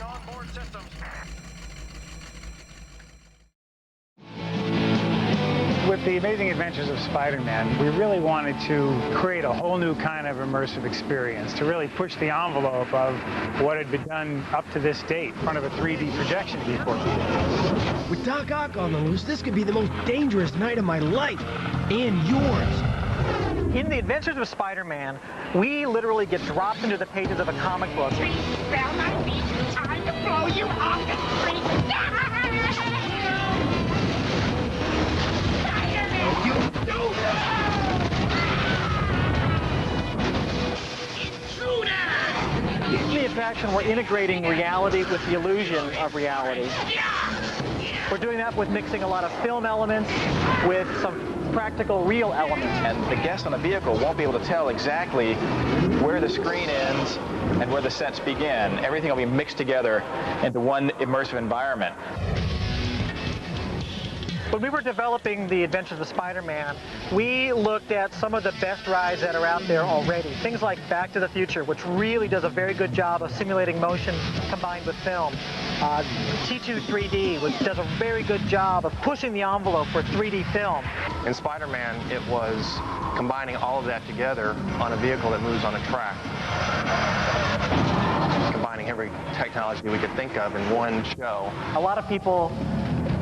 onboard systems. With the Amazing Adventures of Spider-Man, we really wanted to create a whole new kind of immersive experience, to really push the envelope of what had been done up to this date in front of a 3D projection before. With Doc Ock on the loose, this could be the most dangerous night of my life, and yours. In the Adventures of Spider-Man, we literally get dropped into the pages of a comic book. Please spell my feet. Time to blow you off the street. You do In the attraction, we're integrating reality with the illusion of reality. We're doing that with mixing a lot of film elements with some practical, real elements. And the guests on the vehicle won't be able to tell exactly where the screen ends and where the sets begin. Everything will be mixed together into one immersive environment. When we were developing the Adventures of Spider-Man, we looked at some of the best rides that are out there already. Things like Back to the Future, which really does a very good job of simulating motion combined with film. T2 3D, which does a very good job of pushing the envelope for 3D film. In Spider-Man, it was combining all of that together on a vehicle that moves on a track. Combining every technology we could think of in one show. A lot of people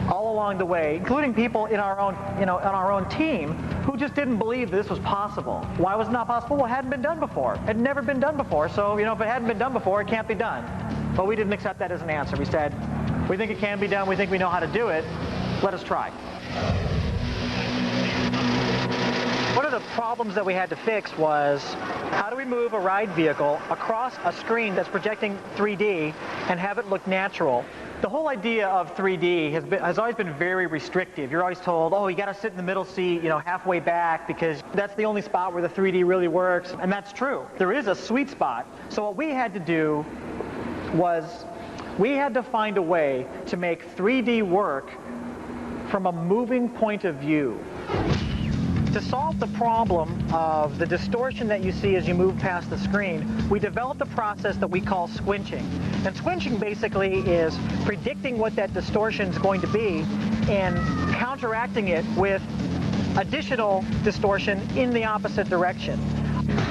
all along the way, including people in our own, on our own team, who just didn't believe this was possible. Why was it not possible? Well, it hadn't been done before. It had never been done before, so, if it hadn't been done before, it can't be done. But we didn't accept that as an answer. We said, we think it can be done, we think we know how to do it, let us try. One of the problems that we had to fix was, how do we move a ride vehicle across a screen that's projecting 3D and have it look natural? The whole idea of 3D has always been very restrictive. You're always told, oh, you got to sit in the middle seat, halfway back, because that's the only spot where the 3D really works. And that's true. There is a sweet spot. So what we had to do was we had to find a way to make 3D work from a moving point of view. To solve the problem of the distortion that you see as you move past the screen, we developed a process that we call squinching. And squinching basically is predicting what that distortion is going to be and counteracting it with additional distortion in the opposite direction.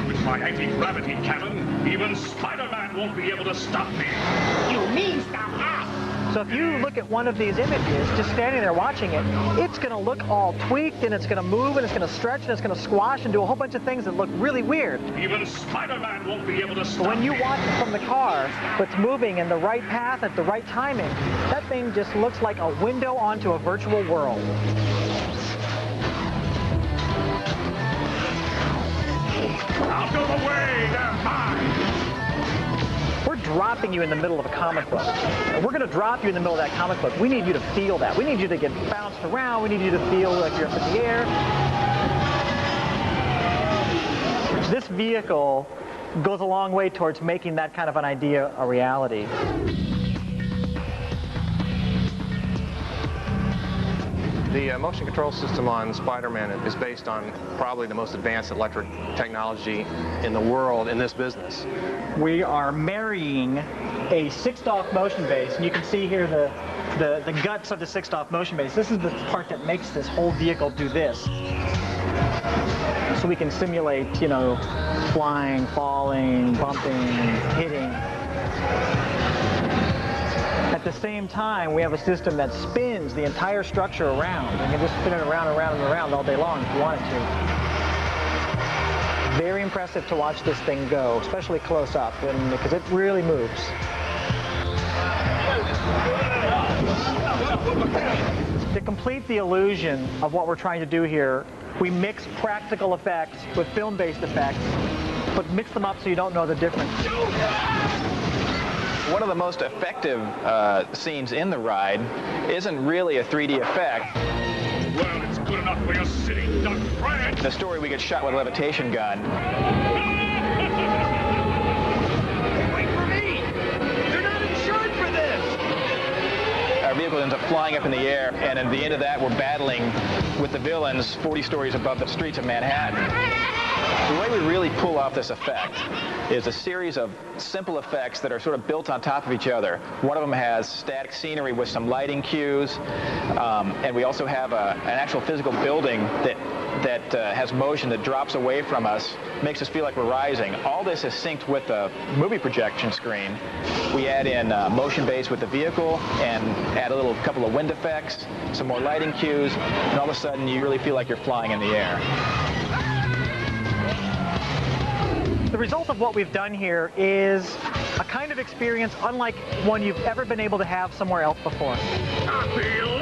With my anti-gravity cannon, even Spider-Man won't be able to stop me. You mean stop us? So if you look at one of these images, just standing there watching it, it's going to look all tweaked, and it's going to move, and it's going to stretch, and it's going to squash, and do a whole bunch of things that look really weird. Even Spider-Man won't be able to stop me. But when you watch it from the car, it's moving in the right path at the right timing, that thing just looks like a window onto a virtual world. Out of the way, they're mine! We're dropping you in the middle of a comic book. And we're going to drop you in the middle of that comic book. We need you to feel that. We need you to get bounced around. We need you to feel like you're up in the air. This vehicle goes a long way towards making that kind of an idea a reality. The motion control system on Spider-Man is based on probably the most advanced electric technology in the world in this business. We are marrying a 6-off motion base, and you can see here the guts of the 6-off motion base. This is the part that makes this whole vehicle do this. So we can simulate, flying, falling, bumping, hitting. At the same time, we have a system that spins the entire structure around. You can just spin it around and around and around all day long if you wanted to. Very impressive to watch this thing go, especially close up, because it really moves. To complete the illusion of what we're trying to do here, we mix practical effects with film-based effects, but mix them up so you don't know the difference. One of the most effective scenes in the ride isn't really a 3D effect. Well, it's good enough for your city, Duck Friend. The story we get shot with a levitation gun. Wait for me! You're not insured for this! Our vehicle ends up flying up in the air, and at the end of that, we're battling with the villains 40 stories above the streets of Manhattan. The way we really pull off this effect is a series of simple effects that are sort of built on top of each other. One of them has static scenery with some lighting cues, and we also have an actual physical building that has motion that drops away from us, makes us feel like we're rising. All this is synced with the movie projection screen. We add in motion base with the vehicle and add a couple of wind effects, some more lighting cues, and all of a sudden you really feel like you're flying in the air. The result of what we've done here is a kind of experience unlike one you've ever been able to have somewhere else before. I feel